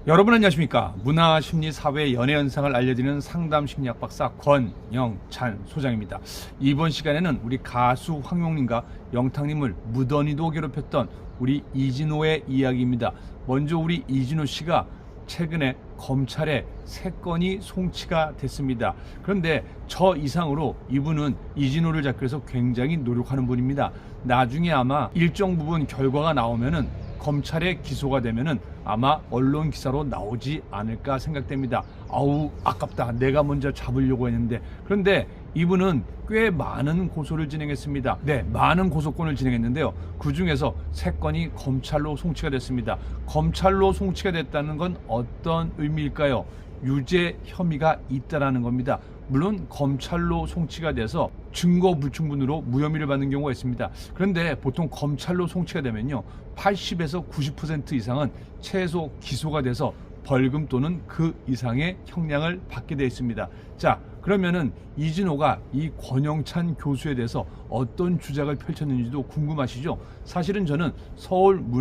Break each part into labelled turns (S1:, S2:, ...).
S1: 여러분 안녕하십니까? 문화, 심리, 사회, 연애 현상을 알려드리는 상담 심리학 박사 권영찬 소장입니다. 이번 시간에는 우리 가수 황용님과 영탁님을 무던히도 괴롭혔던 우리 이진호의 이야기입니다. 먼저 우리 이진호 씨가 최근에 검찰에 3건이 송치가 됐습니다. 그런데 저 이상으로 이분은 이진호를 잡기 위해서 굉장히 노력하는 분입니다. 나중에 아마 일정 부분 결과가 나오면은 검찰에 기소가 되면은 아마 언론 기사로 나오지 않을까 생각됩니다. 아우 아깝다. 내가 먼저 잡으려고 했는데. 그런데 이분은 꽤 많은 고소를 진행했습니다. 네, 많은 고소건을 진행했는데요. 그 중에서 3건이 검찰로 송치가 됐습니다. 검찰로 송치가 됐다는 건 어떤 의미일까요? 유죄 혐의가 있다라는 겁니다. 물론 검찰로 송치가 돼서 증거 불충분으로 무혐의를 받는 경우가 있습니다. 그런데 보통 검찰로 송치가 되면요 80에서 90% 이상은 최소 기소가 돼서 벌금 또는 그 이상의 형량을 받게 되어 있습니다. 자, 그러면은 이진호가 이 권영찬 교수에 대해서 어떤 주장을 펼쳤는지도 궁금하시죠? 사실은 저는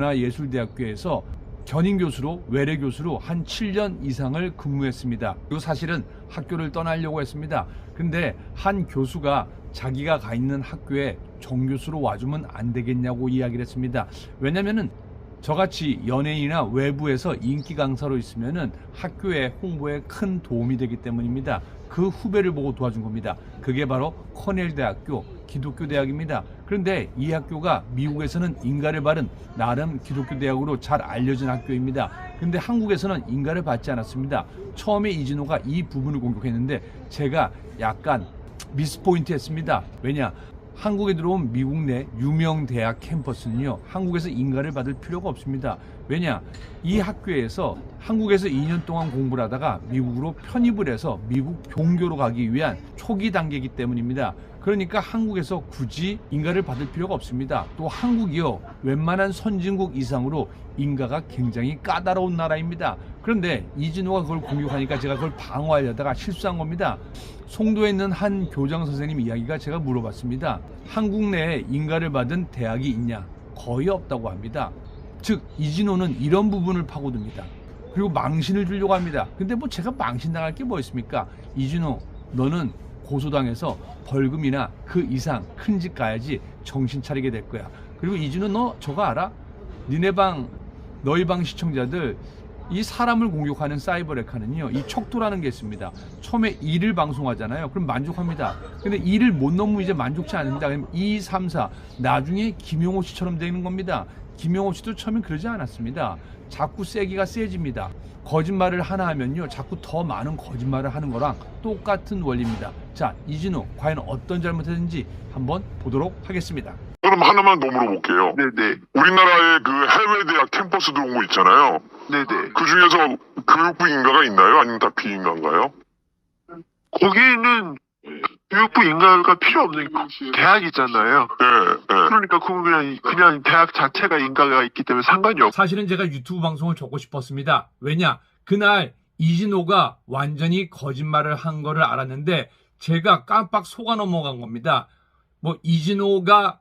S1: 서울문화예술대학교에서 견인 교수로 외래 교수로 한 7년 이상을 근무했습니다. 그리고 사실은 학교를 떠나려고 했습니다. 근데 한 교수가 자기가 가 있는 학교에 정교수로 와주면 안 되겠냐고 이야기를 했습니다. 왜냐면은 저같이 연예인이나 외부에서 인기 강사로 있으면은 학교의 홍보에 큰 도움이 되기 때문입니다. 그 후배를 보고 도와준 겁니다. 그게 바로 코넬 대학교 기독교 대학입니다. 그런데 이 학교가 미국에서는 인가를 받은 나름 기독교 대학으로 잘 알려진 학교입니다. 근데 한국에서는 인가를 받지 않았습니다. 처음에 이진호가 이 부분을 공격했는데 제가 약간 미스포인트 했습니다. 왜냐? 한국에 들어온 미국 내 유명 대학 캠퍼스는요 한국에서 인가를 받을 필요가 없습니다. 왜냐? 이 학교에서 한국에서 2년 동안 공부를 하다가 미국으로 편입을 해서 미국 종교로 가기 위한 초기 단계이기 때문입니다. 그러니까 한국에서 굳이 인가를 받을 필요가 없습니다. 또 한국이요 웬만한 선진국 이상으로 인가가 굉장히 까다로운 나라입니다. 그런데 이진호가 그걸 공격하니까 제가 그걸 방어하려다가 실수한 겁니다. 송도에 있는 한 교장 선생님 이야기가 제가 물어봤습니다. 한국 내에 인가를 받은 대학이 있냐? 거의 없다고 합니다. 즉 이진호는 이런 부분을 파고듭니다. 그리고 망신을 주려고 합니다. 근데 뭐 제가 망신당할 게 뭐 있습니까? 이진호 너는 고소당해서 벌금이나 그 이상 큰 집 가야지 정신 차리게 될 거야. 그리고 이진호 너 저거 알아? 니네 방 너희 방 시청자들 이 사람을 공격하는 사이버 레카는요 이 척도라는 게 있습니다. 처음에 2를 방송하잖아요. 그럼 만족합니다. 근데 2를 못 넘으면 이제 만족치 않는다. 그럼 2, 3, 4 나중에 김용호 씨처럼 되는 겁니다. 김용호 씨도 처음엔 그러지 않았습니다. 자꾸 세기가 세집니다. 거짓말을 하나 하면요 자꾸 더 많은 거짓말을 하는 거랑 똑같은 원리입니다. 자, 이진호 과연 어떤 잘못했는지 한번 보도록 하겠습니다.
S2: 그럼 하나만 더 물어볼게요.
S3: 네네.
S2: 우리나라의 그 해외 대학 캠퍼스 들어온 거 있잖아요.
S3: 네네.
S2: 그 중에서 교육부 인가가 있나요? 아니면 다 비인가인가요?
S3: 거기는 교육부 인가가 필요 없는 대학이 있잖아요.
S2: 네, 네.
S3: 그러니까 그냥 대학 자체가 인가가 있기 때문에 상관이 없고.
S1: 사실은 제가 유튜브 방송을 적고 싶었습니다. 왜냐? 그날 이진호가 완전히 거짓말을 한 거를 알았는데 제가 깜빡 속아 넘어간 겁니다. 뭐 이진호가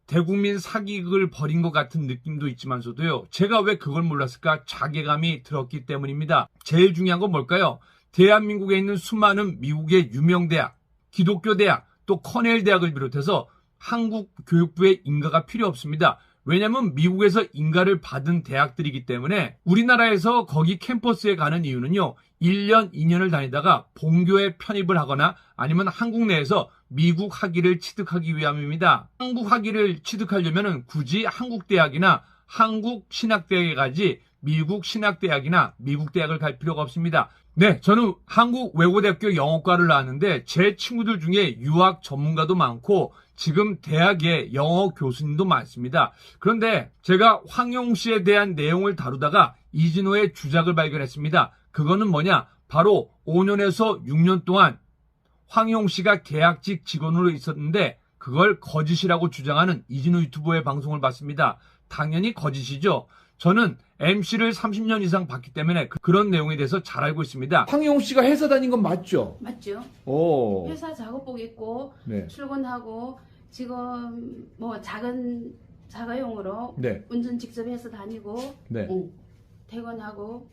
S1: 대국민 사기극을 벌인 것 같은 느낌도 있지만서도요. 제가 왜 그걸 몰랐을까? 자괴감이 들었기 때문입니다. 제일 중요한 건 뭘까요? 대한민국에 있는 수많은 미국의 유명 대학, 기독교 대학, 또 코넬 대학을 비롯해서 한국 교육부의 인가가 필요 없습니다. 왜냐하면 미국에서 인가를 받은 대학들이기 때문에 우리나라에서 거기 캠퍼스에 가는 이유는요. 1년, 2년을 다니다가 본교에 편입을 하거나 아니면 한국 내에서 미국 학위를 취득하기 위함입니다. 한국 학위를 취득하려면 굳이 한국 대학이나 한국 신학대학에 가지 미국 신학대학이나 미국 대학을 갈 필요가 없습니다. 네, 저는 한국 외고대학교 영어과를 나왔는데 제 친구들 중에 유학 전문가도 많고 지금 대학에 영어 교수님도 많습니다. 그런데 제가 황용 씨에 대한 내용을 다루다가 이진호의 주작을 발견했습니다. 그거는 뭐냐? 바로 5년에서 6년 동안 황용 씨가 계약직 직원으로 있었는데 그걸 거짓이라고 주장하는 이진호 유튜버의 방송을 봤습니다. 당연히 거짓이죠. 저는 MC를 30년 이상 봤기 때문에 그런 내용에 대해서 잘 알고 있습니다. 황용 씨가 회사 다닌 건 맞죠?
S4: 맞죠?
S1: 오.
S4: 회사 작업복 입고
S1: 네.
S4: 출근하고 지금 뭐 작은 자가용으로
S1: 네.
S4: 운전 직접 해서 다니고
S1: 네.
S4: 퇴근하고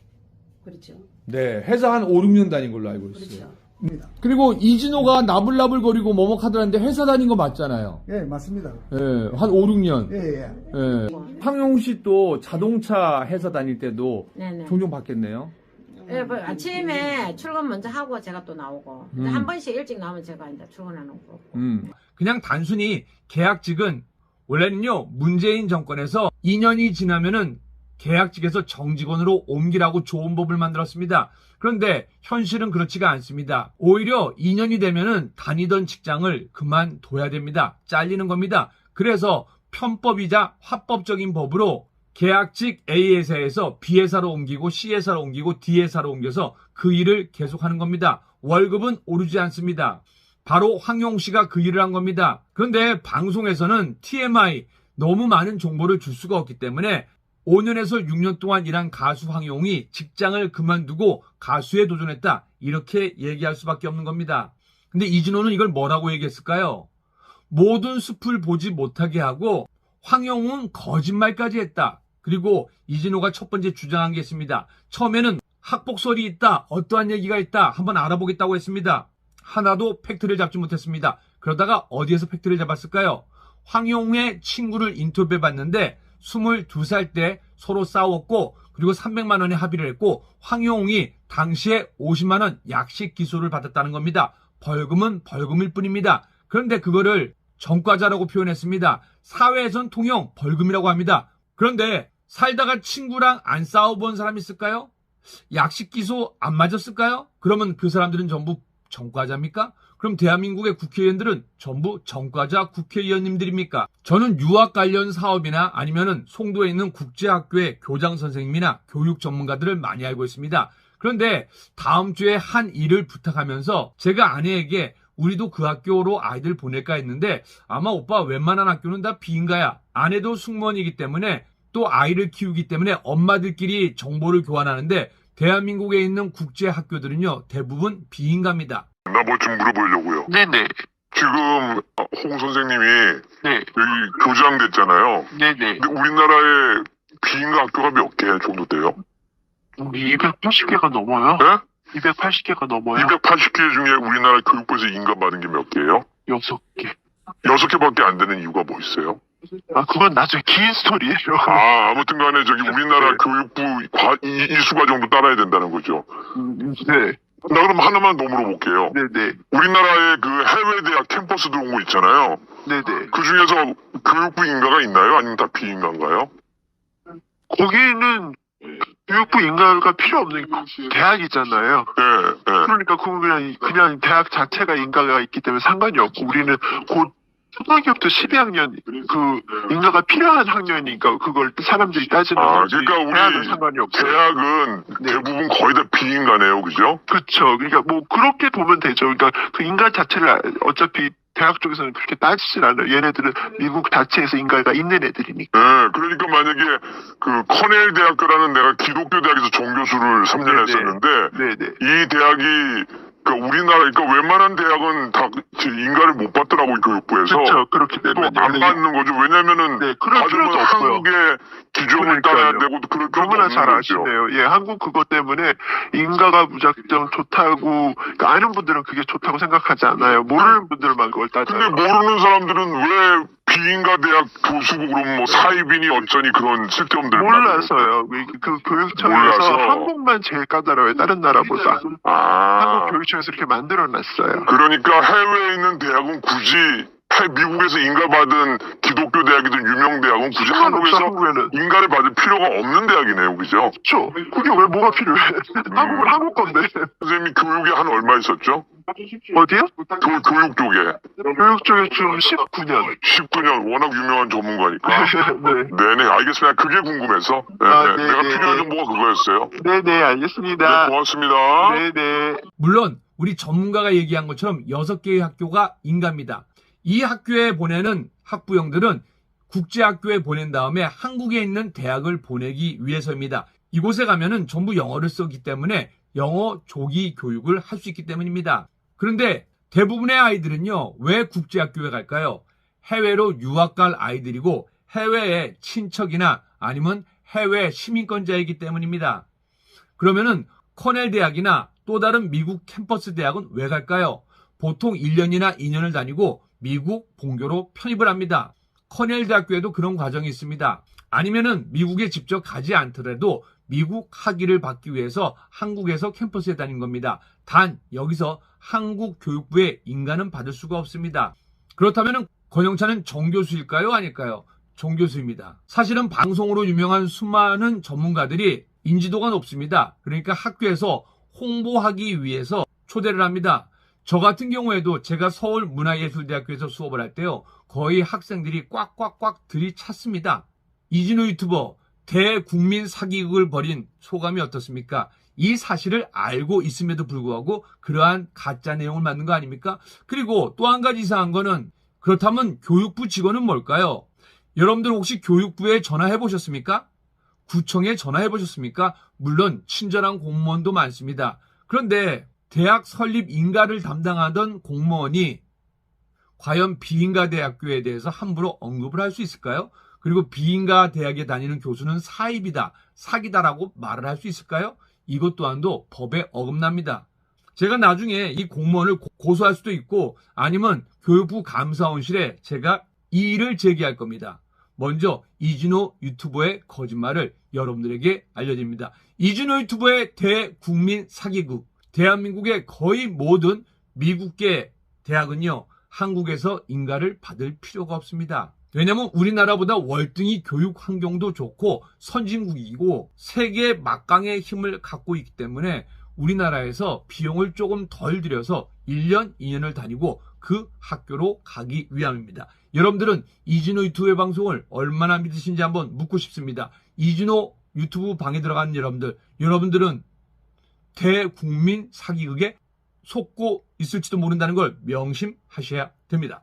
S4: 그렇죠.
S1: 네, 해서 한 5, 6년 다닌 걸로 알고 있어요.
S4: 그렇죠.
S1: 그리고 이진호가 나불나불거리고 뭐뭐하더라는데 회사 다닌 거 맞잖아요.
S5: 예, 맞습니다.
S1: 예, 한 5, 6년.
S5: 예, 예.
S1: 예. 황용 씨 또 자동차 회사 다닐 때도
S6: 네네.
S1: 종종 봤겠네요.
S6: 예, 뭐 아침에 출근 먼저 하고 제가 또 나오고 근데 한 번씩 일찍 나오면 제가 이제 출근하는 거고.
S1: 그냥 단순히 계약직은 원래는요, 문재인 정권에서 2년이 지나면은 계약직에서 정직원으로 옮기라고 좋은 법을 만들었습니다. 그런데 현실은 그렇지가 않습니다. 오히려 2년이 되면은 다니던 직장을 그만둬야 됩니다. 잘리는 겁니다. 그래서 편법이자 화법적인 법으로 계약직 A 회사에서 B 회사로 옮기고 C 회사로 옮기고 D 회사로 옮겨서 그 일을 계속하는 겁니다. 월급은 오르지 않습니다. 바로 황용 씨가 그 일을 한 겁니다. 그런데 방송에서는 TMI, 너무 많은 정보를 줄 수가 없기 때문에 5년에서 6년 동안 일한 가수 황용이 직장을 그만두고 가수에 도전했다, 이렇게 얘기할 수밖에 없는 겁니다. 근데 이진호는 이걸 뭐라고 얘기했을까요? 모든 숲을 보지 못하게 하고 황용은 거짓말까지 했다. 그리고 이진호가 첫 번째 주장한 게 있습니다. 처음에는 학폭설이 있다, 어떠한 얘기가 있다, 한번 알아보겠다고 했습니다. 하나도 팩트를 잡지 못했습니다. 그러다가 어디에서 팩트를 잡았을까요? 황용의 친구를 인터뷰해봤는데 22살 때 서로 싸웠고, 그리고 300만 원에 합의를 했고, 황용이 당시에 50만 원 약식 기소를 받았다는 겁니다. 벌금은 벌금일 뿐입니다. 그런데 그거를 전과자라고 표현했습니다. 사회에선 통용 벌금이라고 합니다. 그런데 살다가 친구랑 안 싸워본 사람이 있을까요? 약식 기소 안 맞았을까요? 그러면 그 사람들은 전부 전과자입니까? 그럼 대한민국의 국회의원들은 전부 전과자 국회의원님들입니까? 저는 유학 관련 사업이나 아니면은 송도에 있는 국제학교의 교장 선생님이나 교육 전문가들을 많이 알고 있습니다. 그런데 다음 주에 한 일을 부탁하면서 제가 아내에게 우리도 그 학교로 아이들 보낼까 했는데, 아마 오빠 웬만한 학교는 다 비인가야. 아내도 승무원이기 때문에 또 아이를 키우기 때문에 엄마들끼리 정보를 교환하는데, 대한민국에 있는 국제학교들은요 대부분 비인가입니다.
S2: 나 뭐 좀 물어보려고요.
S3: 네네.
S2: 지금 홍 선생님이
S3: 네.
S2: 여기 교장 됐잖아요.
S3: 네네.
S2: 근데 우리나라에 비인가 학교가 몇 개 정도 돼요?
S3: 우리 280개가 넘어요.
S2: 네?
S3: 280개가 넘어요.
S2: 280개 중에 우리나라 교육부에서 인가받은 게 몇 개예요?
S3: 6개.
S2: 6개밖에 안 되는 이유가 뭐 있어요?
S3: 아, 그건 나중에 긴 스토리예요.
S2: 아무튼 간에 저기 우리나라
S3: 네.
S2: 교육부 이수가 정도 따라야 된다는 거죠.
S3: 네.
S2: 나 그럼 하나만 더 물어볼게요.
S3: 네네.
S2: 우리나라에 그 해외 대학 캠퍼스 들어온 거 있잖아요.
S3: 네네.
S2: 그 중에서 교육부 인가가 있나요? 아니면 다 비인가인가요?
S3: 거기는 교육부 인가가 필요 없는 대학이잖아요.
S2: 네, 네.
S3: 그러니까 그건 그냥 대학 자체가 인가가 있기 때문에 상관이 없고, 우리는 곧 초등학교부터 12학년 그 인가가 필요한 학년이니까 그걸 사람들이 따지는 거지.
S2: 그러니까 우리
S3: 대학은 상관이 없어요.
S2: 대학은
S3: 네.
S2: 대부분 거의 다 비인가네요, 그죠?
S3: 그렇죠. 그러니까 뭐 그렇게 보면 되죠. 그러니까 그 인가 자체를 어차피 대학 쪽에서는 그렇게 따지질 않아요. 얘네들은 미국 자체에서 인가가 있는 애들이니까.
S2: 네, 그러니까 만약에 그 커넬 대학교라는 내가 기독교 대학에서 정교수를 3년
S3: 네네.
S2: 했었는데,
S3: 네네.
S2: 이 대학이 그러니까 우리나라, 그러니까 웬만한 대학은 다 인가를 못 받더라고요, 교육부에서.
S3: 그렇죠. 그렇게
S2: 또
S3: 되면
S2: 안 받는 거죠. 왜냐면은
S3: 네, 그럴 필요도 없고요.
S2: 한국의 기종을
S3: 그러니까요.
S2: 따라야 되고 그럴 필요도
S3: 너무나
S2: 없는
S3: 잘
S2: 거죠.
S3: 아시네요. 예, 한국 그것 때문에 인가가 무작정 좋다고, 그러니까 아는 분들은 그게 좋다고 생각하지 않아요. 모르는 분들만 그걸
S2: 근데
S3: 따져요.
S2: 모르는 사람들은 왜 비인가 대학 교수고 그럼 뭐 사입이니 어쩌니 그런 쓸데없는
S3: 몰라서요. 그 교육청에서
S2: 몰라서.
S3: 한국만 제일 까다로워요. 다른 나라보다. 한국 교육청에서 이렇게 만들어놨어요.
S2: 그러니까 해외에 있는 대학은 굳이 미국에서 인가받은 기독교 대학이든 유명 대학은 굳이
S3: 상관없어,
S2: 한국에서
S3: 한국에는.
S2: 인가를 받을 필요가 없는 대학이네요, 그죠?
S3: 그렇죠. 그게 왜 뭐가 필요해? 한국은 한국 건데.
S2: 선생님이 교육에 한 얼마 있었죠?
S3: 어디요?
S2: 교육 쪽에
S3: 교육 쪽에 지금 19년.
S2: 19년 워낙 유명한 전문가니까.
S3: 네.
S2: 네네, 알겠습니다. 그게 궁금해서. 네,
S3: 아,
S2: 네. 내가
S3: 네네.
S2: 필요한 정보가 그거였어요.
S3: 네네, 알겠습니다.
S2: 네, 고맙습니다.
S3: 네네.
S1: 물론 우리 전문가가 얘기한 것처럼 6개의 학교가 인가입니다. 이 학교에 보내는 학부형들은 국제학교에 보낸 다음에 한국에 있는 대학을 보내기 위해서입니다. 이곳에 가면은 전부 영어를 쓰기 때문에 영어 조기 교육을 할 수 있기 때문입니다. 그런데 대부분의 아이들은요, 왜 국제학교에 갈까요? 해외로 유학 갈 아이들이고 해외의 친척이나 아니면 해외 시민권자이기 때문입니다. 그러면은 코넬 대학이나 또 다른 미국 캠퍼스 대학은 왜 갈까요? 보통 1년이나 2년을 다니고 미국 본교로 편입을 합니다. 코넬 대학교에도 그런 과정이 있습니다. 아니면은 미국에 직접 가지 않더라도 미국 학위를 받기 위해서 한국에서 캠퍼스에 다닌 겁니다. 단 여기서 한국 교육부의 인가는 받을 수가 없습니다. 그렇다면 권영찬은 정교수일까요? 아닐까요? 정교수입니다. 사실은 방송으로 유명한 수많은 전문가들이 인지도가 높습니다. 그러니까 학교에서 홍보하기 위해서 초대를 합니다. 저 같은 경우에도 제가 서울문화예술대학교에서 수업을 할 때요, 거의 학생들이 꽉꽉꽉 들이찼습니다. 이진우 유튜버 대국민 사기극을 벌인 소감이 어떻습니까? 이 사실을 알고 있음에도 불구하고 그러한 가짜 내용을 만든 거 아닙니까? 그리고 또 한 가지 이상한 거는, 그렇다면 교육부 직원은 뭘까요? 여러분들 혹시 교육부에 전화해 보셨습니까? 구청에 전화해 보셨습니까? 물론 친절한 공무원도 많습니다. 그런데 대학 설립 인가를 담당하던 공무원이 과연 비인가 대학교에 대해서 함부로 언급을 할 수 있을까요? 그리고 비인가 대학에 다니는 교수는 사입이다, 사기다라고 말을 할 수 있을까요? 이것 또한도 법에 어긋납니다. 제가 나중에 이 공무원을 고소할 수도 있고, 아니면 교육부 감사원실에 제가 이의를 제기할 겁니다. 먼저 이진호 유튜버의 거짓말을 여러분들에게 알려드립니다. 이진호 유튜버의 대국민 사기극. 대한민국의 거의 모든 미국계 대학은요, 한국에서 인가를 받을 필요가 없습니다. 왜냐면 우리나라보다 월등히 교육 환경도 좋고 선진국이고 세계 막강의 힘을 갖고 있기 때문에 우리나라에서 비용을 조금 덜 들여서 1년, 2년을 다니고 그 학교로 가기 위함입니다. 여러분들은 이진호 유튜브의 방송을 얼마나 믿으신지 한번 묻고 싶습니다. 이진호 유튜브 방에 들어가는 여러분들은 대국민 사기극에 속고 있을지도 모른다는 걸 명심하셔야 됩니다.